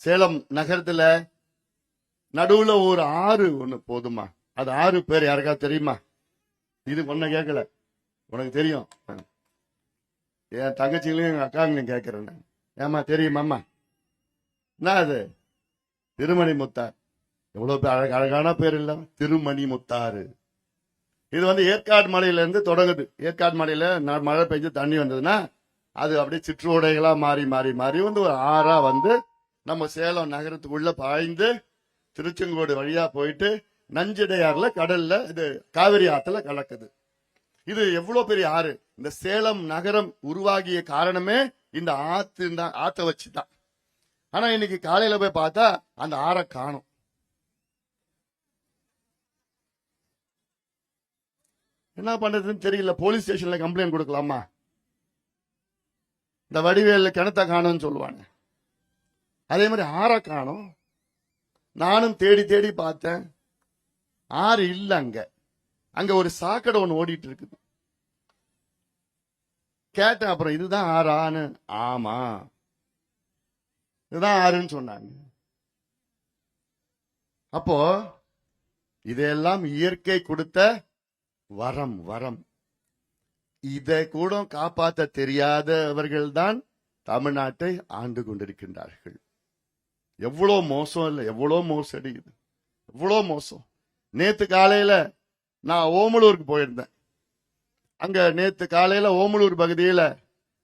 சேலம் நகரத்துல நடுவுல ஒரு ஆறு ஒண்ணு போதுமா? அது ஆறு பேர் யாருக்காவது தெரியுமா? இது ஒன்ன கேட்கல, உனக்கு தெரியும். என் தங்கச்சிங்களையும் எங்க அக்காங்களையும் கேட்கிறேன். ஏமா தெரியுமாம்மா? என்ன அது? திருமணி முத்தார். எவ்வளவு அழகான பேர் இல்ல, திருமணி முத்தாறு. இது வந்து ஏற்காடு மலையில இருந்து தொடங்குது. ஏற்காடு மலையில மழை பெஞ்சு தண்ணி வந்ததுன்னா அது அப்படியே சிற்றோடைகளா மாறி மாறி மாறி வந்து ஒரு ஆறா வந்து நம்ம சேலம் நகரத்துக்குள்ள பாய்ந்து திருச்செங்கோடு வழியா போயிட்டு நஞ்சிடையாறுல கடல்ல இது காவிரி ஆத்துல கலக்குது. இது எவ்வளவு பெரிய ஆறு! இந்த சேலம் நகரம் உருவாகிய காரணமே இந்த ஆத்தை வச்சுதான். ஆனா இன்னைக்கு காலையில போய் பார்த்தா அந்த ஆறை காணும். என்ன பண்றதுன்னு தெரியல. போலீஸ் ஸ்டேஷன்ல கம்ப்ளைண்ட் கொடுக்கலாமா? இந்த வடிவேல கிணத்த காணும்னு சொல்லுவாங்க. அதே மாதிரி ஆற காணும். நானும் தேடி தேடி பார்த்தேன், ஆறு இல்ல. அங்க ஒரு சாக்கடை ஒண்ணு ஓடிட்டு இருக்குது. கேட்டேன், அப்புறம் இதுதான் ஆறான்னு. ஆமா, இதுதான் ஆறுன்னு சொன்னாங்க. அப்போ இதெல்லாம் இயற்கை கொடுத்த வரம். இதை கூட காப்பாற்ற தெரியாதவர்கள் தான் தமிழ்நாட்டை ஆண்டு கொண்டிருக்கின்றார்கள். எவ்வளவு மோசம் இல்ல, எவ்வளவு மோசடி, இது எவ்வளவு மோசம். நேத்து காலையில நான் ஓமலூருக்கு போயிருந்தேன். அங்க நேத்து காலையில ஓமலூர் பகுதியில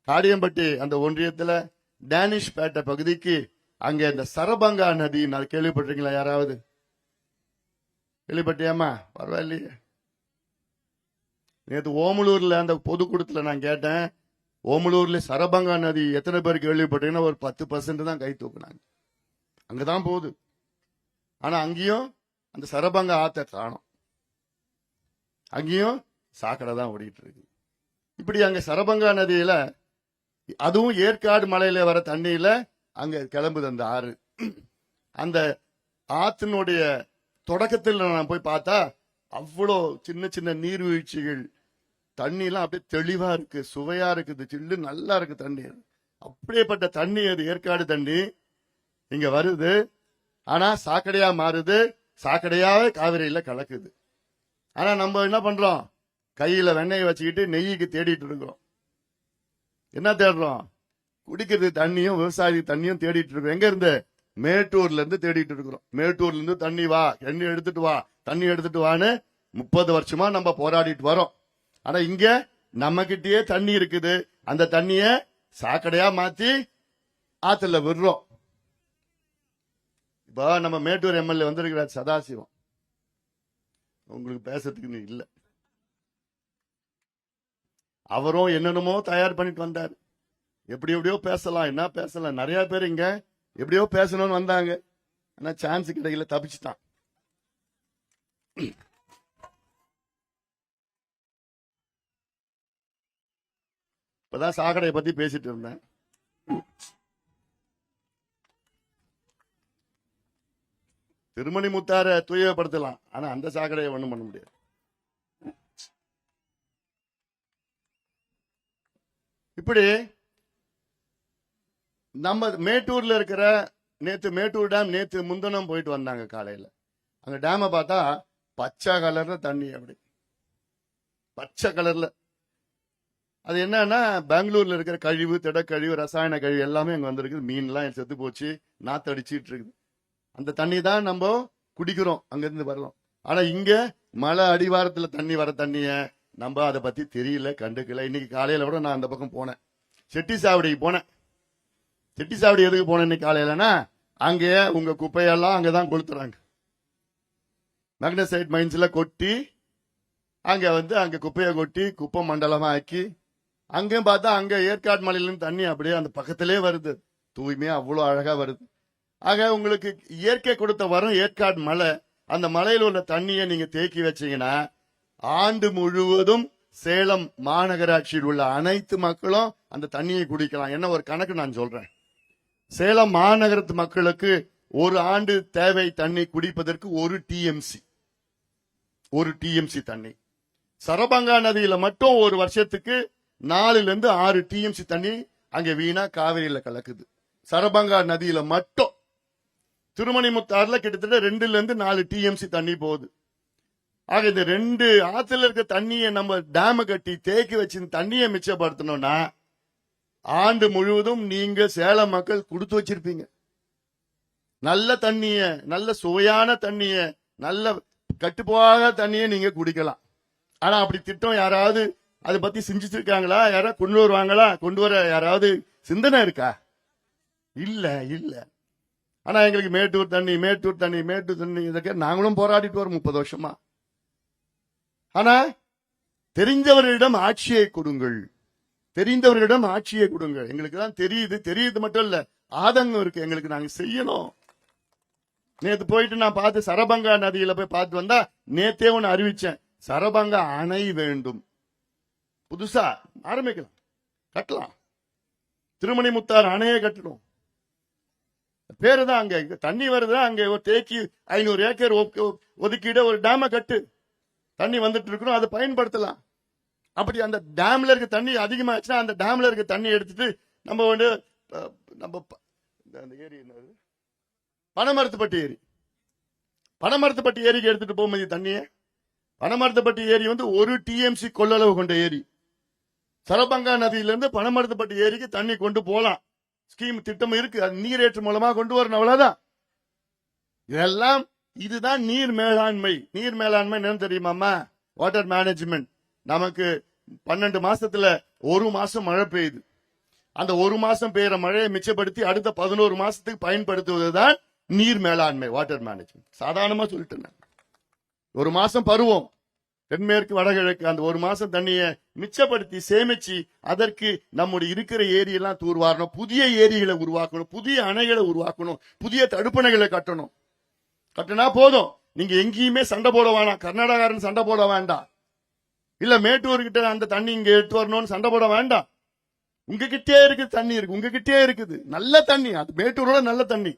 காடியம்பட்டி அந்த ஒன்றியத்துல டேனிஷ் பேட்டை பகுதிக்கு அங்க இந்த சரபங்கா நதி கேள்விப்பட்டிருக்கீங்களா? யாராவது கேள்விப்பட்டியாமா? பரவாயில்லையே. நேற்று ஓமலூர்ல அந்த பொதுக்கூட்டத்துல நான் கேட்டேன், ஓமலூர்ல சரபங்கா நதி எத்தனை பேர் கேள்விப்பட்டீங்கன்னா ஒரு 10% தான் கை தூக்குனாங்க. அங்கதான் போகுது. ஆனா அங்கேயும் அந்த சரபங்கா ஆத்த காணும். அங்கேயும் சாக்கடை தான் ஓடிட்டு இருக்கு. இப்படி அங்க சரபங்கா நதியில, அதுவும் ஏற்காடு மலையில வர தண்ணியில அங்க கிளம்புது அந்த ஆறு. அந்த ஆத்தினுடைய தொடக்கத்தில் நான் போய் பார்த்தா அவ்வளோ சின்ன சின்ன நீர்வீழ்ச்சிகள், தண்ணி எல்லாம் அப்படியே தெளிவா இருக்கு, சுவையா இருக்குது, சில்லு நல்லா இருக்கு தண்ணி. அப்படியேப்பட்ட தண்ணி அது ஏற்காடு தண்ணி இங்க வருது. ஆனா சாக்கடையா மாறுது, சாக்கடையாவே காவிரியில கலக்குது. ஆனா நம்ம என்ன பண்றோம்? கையில வெண்ணெய் வச்சுக்கிட்டு நெய்யுக்கு தேடிட்டு இருக்கிறோம். என்ன தேடுறோம்? குடிக்கிறது தண்ணியும் விவசாய தண்ணியும் தேடிட்டு இருக்கிறோம். எங்க இருந்து? மேட்டூர்ல இருந்து தேடிட்டு இருக்கிறோம். மேட்டூர்ல இருந்து தண்ணி வா, தண்ணி எடுத்துட்டு வா, தண்ணி எடுத்துட்டு வான்னு 30 வருஷமா நம்ம போராடிட்டு வரோம். ஆனா இங்க நம்ம கிட்டயே தண்ணி இருக்குது. அந்த தண்ணிய சாக்கடையா மாத்தி ஆத்துல விடுறோம். இப்ப நம்ம மேட்டூர் எம்எல்ஏ வந்திருக்கிறார் சதாசிவம். உங்களுக்கு பேசுறதுக்கு இல்ல. அவரும் என்னென்னமோ தயார் பண்ணிட்டு வந்தார். எப்படி எப்படியோ பேசலாம், என்ன பேசலாம். நிறைய பேர் இங்க எப்படியோ பேசணும்னு வந்தாங்க. ஆனா சான்ஸ் கிடைக்கல, தப்பிச்சுட்டான். இப்பதான் சாக்கடையை பத்தி பேசிட்டு இருந்தேன். திருமணி முத்தார தூயப்படுத்தலாம், ஆனா அந்த சாக்கடையை ஒண்ணும் பண்ண முடியாது. இப்படி நம்ம மேட்டூர்ல இருக்கிற, நேத்து மேட்டூர் டேம் நேத்து முந்தனம் போயிட்டு வந்தாங்க காலையில. அங்க டேம பார்த்தா பச்சை கலர்ல தண்ணி, அப்படி பச்சை கலர்ல. அது என்னன்னா பெங்களூர்ல இருக்கிற கழிவு, திடக்கழிவு, ரசாயன கழிவு எல்லாமே அங்க வந்திருக்கு. மீன்லாம் செத்து போச்சு, நாத்து அடிச்சிட்டு இருக்குது. அந்த தண்ணி தான் நம்ம குடிக்கிறோம், அங்கிருந்து வரலாம். ஆனா இங்க மலை அடிவாரத்துல தண்ணி வர தண்ணிய நம்ம அதை பத்தி தெரியல, கண்டுக்கல. இன்னைக்கு காலையில கூட நான் அந்த பக்கம் போனேன், செட்டி சாவடிக்கு போனேன். செட்டி சாவடி எதுக்கு போனேன் இன்னைக்கு காலையிலனா, அங்கே உங்க குப்பையெல்லாம் அங்கதான் கொளுத்துறாங்க. மேக்னசைட் மைன்ஸ்ல கொட்டி அங்க வந்து அங்க குப்பையை கொட்டி குப்பை மண்டலமா ஆக்கி, அங்கேயும் பார்த்தா அங்க ஏற்காடு மலையிலிருந்து தண்ணி அப்படியே அந்த பக்கத்திலே வருது. தூய்மையா அவ்வளவு அழகா வருது. ஆக உங்களுக்கு இயற்கை கொடுத்த வரும் ஏற்காடு மலை. அந்த மலையில் உள்ள தண்ணியை நீங்க தேக்கி வச்சீங்கன்னா ஆண்டு முழுவதும் சேலம் மாநகராட்சியில் உள்ள அனைத்து மக்களும் அந்த தண்ணியை குடிக்கலாம். என்ன ஒரு கணக்கு நான் சொல்றேன். சேலம் மாநகரத்து மக்களுக்கு ஒரு ஆண்டு தேவை தண்ணி குடிப்பதற்கு 1 டிஎம்சி தண்ணி. சரபங்கா நதியில மட்டும் ஒரு வருஷத்துக்கு 4 to 6 டிஎம்சி தண்ணி அங்க வீணா காவிரியில கலக்குது. சரபங்கா நதியில மட்டும் திருமணிமுத்தாறுல கிட்டத்தட்ட 2-4 டிஎம்சி தண்ணி போகுது. ஆக இந்த 2 ஆத்துல இருக்க தண்ணியை நம்ம டேம் கட்டி தேக்கி வச்சு தண்ணியை மிச்சப்படுத்தணும்னா ஆண்டு முழுவதும் நீங்க சேலம் மக்கள் கொடுத்து வச்சிருப்பீங்க. நல்ல தண்ணிய, நல்ல சுவையான தண்ணிய, நல்ல கட்டுப்போகாத தண்ணியை நீங்க குடிக்கலாம். ஆனா அப்படி திட்டம் யாராவது அதை பத்தி சிந்திச்சு இருக்காங்களா? யாராவது கொண்டு வருவாங்களா? கொண்டு வர யாராவது சிந்தனை இருக்கா? இல்ல இல்ல. ஆனா எங்களுக்கு மேட்டூர் தண்ணி மேட்டூர் தண்ணி மேட்டூர் தண்ணி இதற்கு நாங்களும் போராடிட்டு வரோம் 30 வருஷமா. ஆனா தெரிந்தவர்களிடம் ஆட்சியை கொடுங்கள், தெரிந்தவர்களிடம் ஆட்சியை கொடுங்கள். எங்களுக்கு தான் தெரியுது மட்டும் இல்ல, ஆதங்கம் இருக்கு எங்களுக்கு, நாங்க செய்யணும். நேத்து போயிட்டு நான் பார்த்து சரபங்கா நதியில போய் பார்த்து வந்தா, நேத்தே ஒன்னு அறிவிச்சேன், சரபங்கா அணை வேண்டும், புதுசா ஆரம்பிக்கலாம், கட்டலாம். திருமணிமுத்தாறு அணையை கட்டணும். பேருதான் அங்க தண்ணி வருதா, அங்க ஒரு தேக்கி 500 ஏக்கர் ஒதுக்கீடு ஒரு டேம கட்டு, தண்ணி வந்துட்டு இருக்கணும், அதை பயன்படுத்தலாம். அப்படி அந்த டேம்ல இருக்க தண்ணி அதிகமாச்சுன்னா அந்த டேம்ல இருக்க தண்ணி எடுத்துட்டு நம்ம வந்து நம்ம அந்த ஏரி என்னது பனமரத்துப்பட்டி ஏரி, பனமரத்துப்பட்டி ஏரிக்கு எடுத்துட்டு போக முடியும் தண்ணியை. பனமரத்துப்பட்டி ஏரி வந்து 1 டிஎம்சி கொள்ளளவு கொண்ட ஏரி. சரபங்கா நதியிலிருந்து பனமரத்துப்பட்டி ஏரிக்கு தண்ணி கொண்டு போலாம், ஸ்கீம் திட்டம் இருக்கு, அது நீரேற்று மூலமா கொண்டு வரணும், அவ்வளவுதான். இதெல்லாம் இதுதான் நீர் மேலாண்மை. நீர் மேலாண்மை என்ன தெரியுமாமா? Water management. நமக்கு 12 மாசத்துல 1 மாசம் மழை பெய்யுது. அந்த 1 மாசம் பெய்யற மழையை மிச்சப்படுத்தி அடுத்த 11 மாசத்துக்கு பயன்படுத்துவதுதான் நீர் மேலாண்மை, வாட்டர் மேனேஜ்மெண்ட். சாதாரணமா சொல்லிட்டேன். 1 மாசம் பருவம் தென்மேற்கு வடகிழக்கு, அந்த 1 மாசம் தண்ணியை மிச்சப்படுத்தி சேமிச்சு அதற்கு நம்முடைய இருக்கிற ஏரியெல்லாம் தூர்வாரணும், புதிய ஏரிகளை உருவாக்கணும், புதிய அணைகளை உருவாக்கணும், புதிய தடுப்பணைகளை கட்டணும். கட்டினா போதும், நீங்க எங்கேயுமே சண்டை போட வேணாம், கர்நாடகாரன் சண்டை போட வேண்டாம், இல்ல மேட்டூர் கிட்ட அந்த தண்ணி இங்க எடுத்து வரணும்னு சண்டை போட வேண்டாம். உங்ககிட்டே இருக்குது தண்ணி, இருக்கு உங்ககிட்டே இருக்குது நல்ல தண்ணி, அது மேட்டூரோட நல்ல தண்ணி.